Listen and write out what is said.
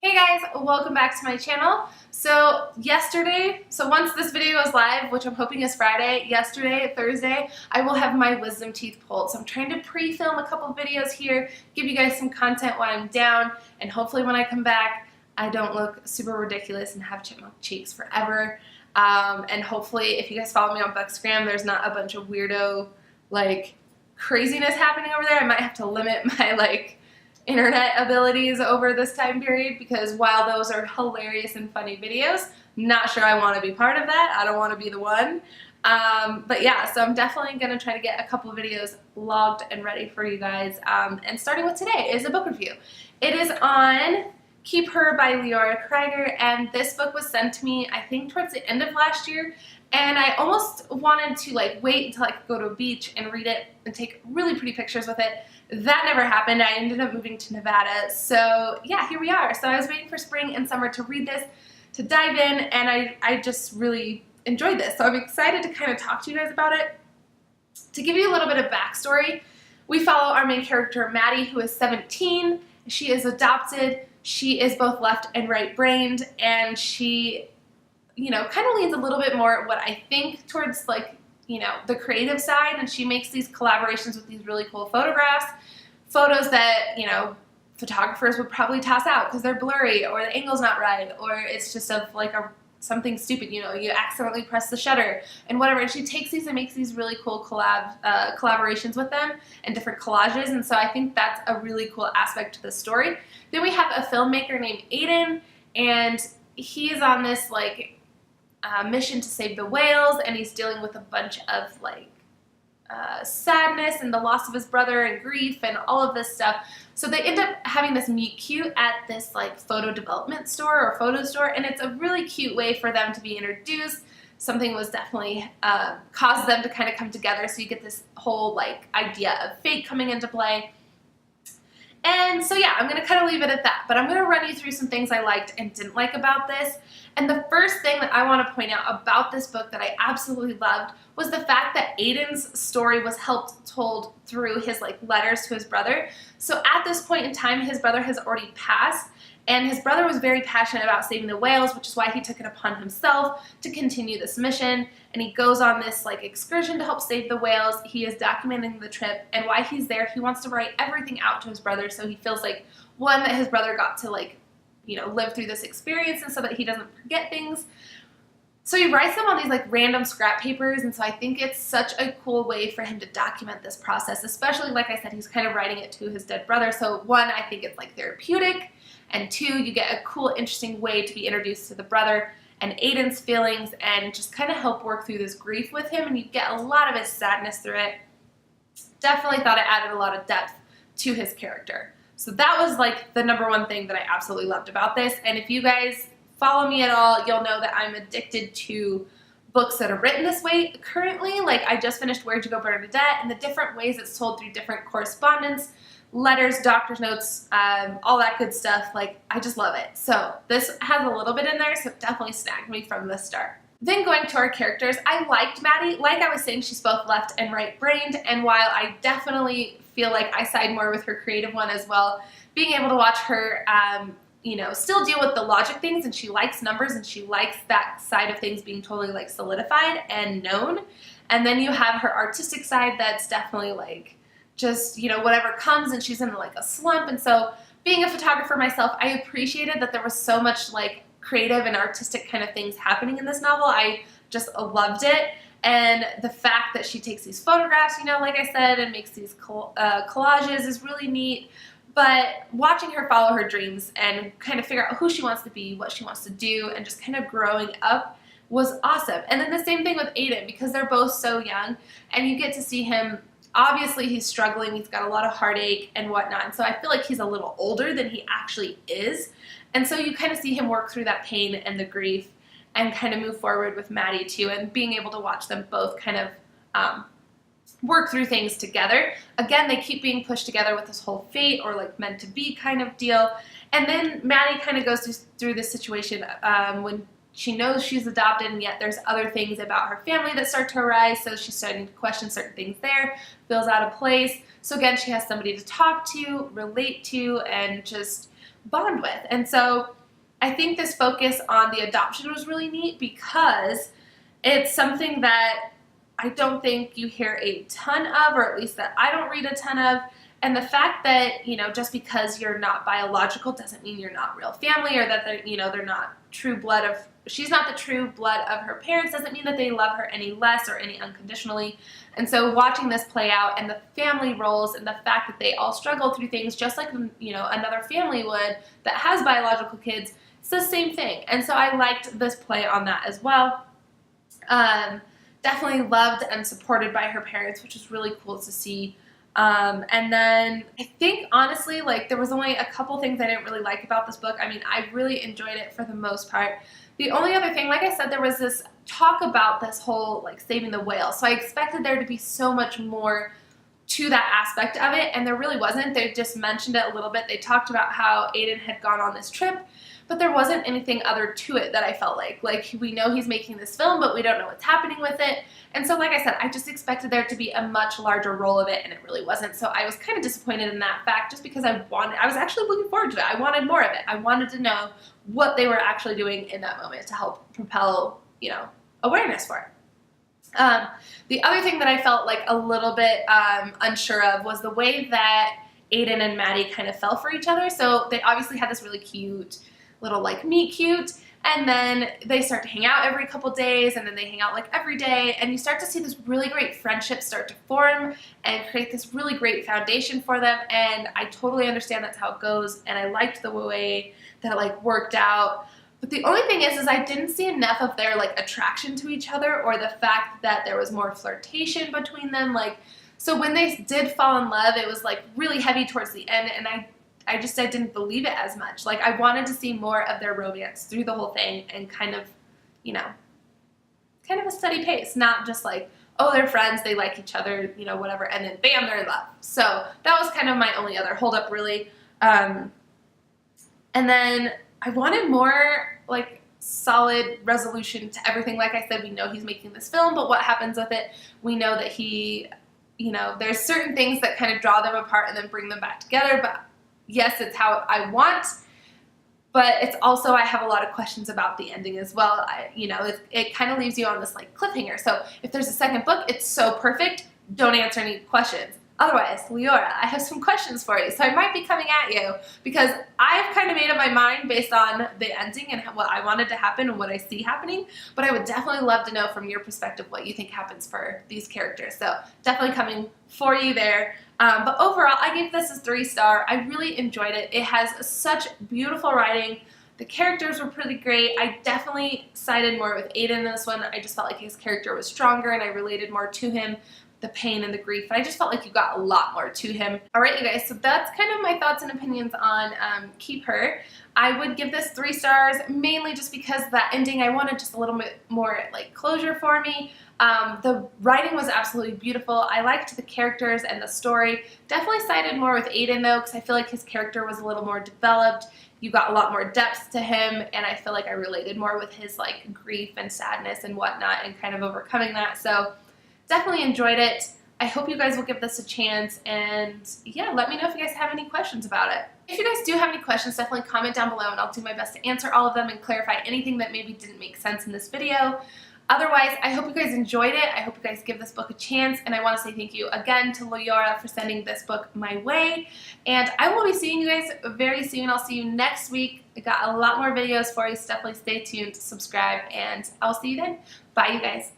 Hey guys, welcome back to my channel. So once this video goes live, which I'm hoping is Friday, Thursday, I will have my wisdom teeth pulled. So I'm trying to pre-film a couple videos here, give you guys some content while I'm down, and hopefully when I come back, I don't look super ridiculous and have chipmunk cheeks forever. And hopefully if you guys follow me on Bookstagram, there's not a bunch of weirdo, craziness happening over there. I might have to limit my, internet abilities over this time period, because while those are hilarious and funny videos, not sure I want to be part of that. I don't want to be the one. But yeah, so I'm definitely going to try to get a couple of videos logged and ready for you guys. And starting with today is a book review. It is on Keep Her by Leora Krygier, and this book was sent to me, I think, towards the end of last year. And I almost wanted to wait until I could go to a beach and read it and take really pretty pictures with it. That never happened. I ended up moving to Nevada. So yeah, here we are. So I was waiting for spring and summer to read this, to dive in, and I just really enjoyed this. So I'm excited to kind of talk to you guys about it. To give you a little bit of backstory, we follow our main character, Maddie, who is 17. She is adopted. She is both left and right-brained, and she kind of leans a little bit more what I think towards the creative side, and she makes these collaborations with these really cool photos that, photographers would probably toss out because they're blurry or the angle's not right, or it's just of something stupid, you accidentally press the shutter and whatever. And she takes these and makes these really cool collaborations with them and different collages, and so I think that's a really cool aspect to the story. Then we have a filmmaker named Aiden, and he is on this mission to save the whales, and he's dealing with a bunch of sadness and the loss of his brother and grief and all of this stuff. So they end up having this meet cute at this photo development store or photo store, and it's a really cute way for them to be introduced. Something was definitely caused them to kind of come together, so you get this whole idea of fate coming into play. And so yeah, I'm going to kind of leave it at that, but I'm going to run you through some things I liked and didn't like about this. And the first thing that I want to point out about this book that I absolutely loved was the fact that Aiden's story was told through his letters to his brother. So at this point in time, his brother has already passed, and his brother was very passionate about saving the whales, which is why he took it upon himself to continue this mission. And he goes on this excursion to help save the whales. He is documenting the trip, and while he's there, he wants to write everything out to his brother, so he feels one, that his brother got to live through this experience, and so that he doesn't forget things. So he writes them on these random scrap papers, and so I think it's such a cool way for him to document this process, especially, like I said, he's kind of writing it to his dead brother. So one, I think it's therapeutic, and two, you get a cool, interesting way to be introduced to the brother and Aiden's feelings and just kind of help work through this grief with him, and you get a lot of his sadness through it. Definitely thought it added a lot of depth to his character. So that was the number one thing that I absolutely loved about this. And if you guys follow me at all, you'll know that I'm addicted to books that are written this way currently. I just finished Where'd You Go, Bernadette, and the different ways it's told through different correspondence, letters, doctor's notes, all that good stuff. I just love it. So this has a little bit in there, so it definitely snagged me from the start. Then going to our characters, I liked Maddie. Like I was saying, she's both left and right-brained, and while I definitely feel I side more with her creative one as well, being able to watch her still deal with the logic things, and she likes numbers, and she likes that side of things being totally solidified and known. And then you have her artistic side that's definitely just whatever comes, and she's in a slump. And so being a photographer myself, I appreciated that there was so much creative and artistic kind of things happening in this novel. I just loved it. And the fact that she takes these photographs, like I said, and makes these collages is really neat. But watching her follow her dreams and kind of figure out who she wants to be, what she wants to do, and just kind of growing up was awesome. And then the same thing with Aiden, because they're both so young, and you get to see him. Obviously, he's struggling. He's got a lot of heartache and whatnot. And so I feel like he's a little older than he actually is. And so you kind of see him work through that pain and the grief and kind of move forward with Maddie too, and being able to watch them both kind of work through things together. Again, they keep being pushed together with this whole fate or meant to be kind of deal. And then Maddie kind of goes through this situation when she knows she's adopted, and yet there's other things about her family that start to arise, so she's starting to question certain things there, feels out of place. So again, she has somebody to talk to, relate to, and just bond with. And so I think this focus on the adoption was really neat because it's something that I don't think you hear a ton of, or at least that I don't read a ton of. And the fact that, you know, just because you're not biological doesn't mean you're not real family, or that they're, you know, they're not true blood of, she's not the true blood of her parents, doesn't mean that they love her any less or any unconditionally. And so watching this play out, and the family roles, and the fact that they all struggle through things just like, you know, another family would that has biological kids, it's the same thing. And so I liked this play on that as well. Definitely loved and supported by her parents, which is really cool to see. And then I think honestly, like, there was only a couple things I didn't really like about this book. I mean, I really enjoyed it for the most part. The only other thing, like I said, there was this talk about this whole, like, saving the whale. So I expected there to be so much more to that aspect of it, and there really wasn't. They just mentioned it a little bit. They talked about how Aiden had gone on this trip, but there wasn't anything other to it that I felt like. Like, we know he's making this film, but we don't know what's happening with it. And so, like I said, I just expected there to be a much larger role of it, and it really wasn't. So I was kind of disappointed in that fact, just because I was actually looking forward to it. I wanted more of it. I wanted to know what they were actually doing in that moment to help propel, you know, awareness for it. The other thing that I felt like a little bit unsure of was the way that Aiden and Maddie kind of fell for each other. So they obviously had this really cute little, like, meet cute, and then they start to hang out every couple days, and then they hang out like every day, and you start to see this really great friendship start to form and create this really great foundation for them. And I totally understand that's how it goes, and I liked the way that it, like, worked out. But the only thing is I didn't see enough of their, like, attraction to each other, or the fact that there was more flirtation between them. Like, so when they did fall in love, it was, like, really heavy towards the end, and I didn't believe it as much. Like, I wanted to see more of their romance through the whole thing, and kind of, you know, kind of a steady pace, not just like, oh, they're friends, they like each other, you know, whatever, and then bam, they're in love. So that was kind of my only other holdup, really. And then I wanted more, like, solid resolution to everything. Like I said, we know he's making this film, but what happens with it? We know that he, you know, there's certain things that kind of draw them apart and then bring them back together, but yes, it's how I want, but it's also, I have a lot of questions about the ending as well. You know, it kind of leaves you on this, like, cliffhanger. So if there's a second book, it's so perfect, don't answer any questions. Otherwise, Leora, I have some questions for you. So I might be coming at you because I've kind of made up my mind based on the ending and what I wanted to happen and what I see happening, but I would definitely love to know from your perspective what you think happens for these characters. So definitely coming for you there. But overall, I gave this a 3-star. I really enjoyed it. It has such beautiful writing. The characters were pretty great. I definitely sided more with Aiden in this one. I just felt like his character was stronger and I related more to him, the pain and the grief. And I just felt like you got a lot more to him. All right, you guys, so that's kind of my thoughts and opinions on Keep Her. I would give this 3 stars, mainly just because that ending, I wanted just a little bit more, like, closure for me. The writing was absolutely beautiful. I liked the characters and the story. Definitely sided more with Aiden, though, because I feel like his character was a little more developed. You got a lot more depth to him, and I feel like I related more with his, like, grief and sadness and whatnot and kind of overcoming that. So definitely enjoyed it. I hope you guys will give this a chance, and yeah, let me know if you guys have any questions about it. If you guys do have any questions, definitely comment down below and I'll do my best to answer all of them and clarify anything that maybe didn't make sense in this video. Otherwise, I hope you guys enjoyed it. I hope you guys give this book a chance, and I want to say thank you again to Leora for sending this book my way. And I will be seeing you guys very soon. I'll see you next week. I got a lot more videos for you, so definitely stay tuned, subscribe, and I'll see you then. Bye, you guys.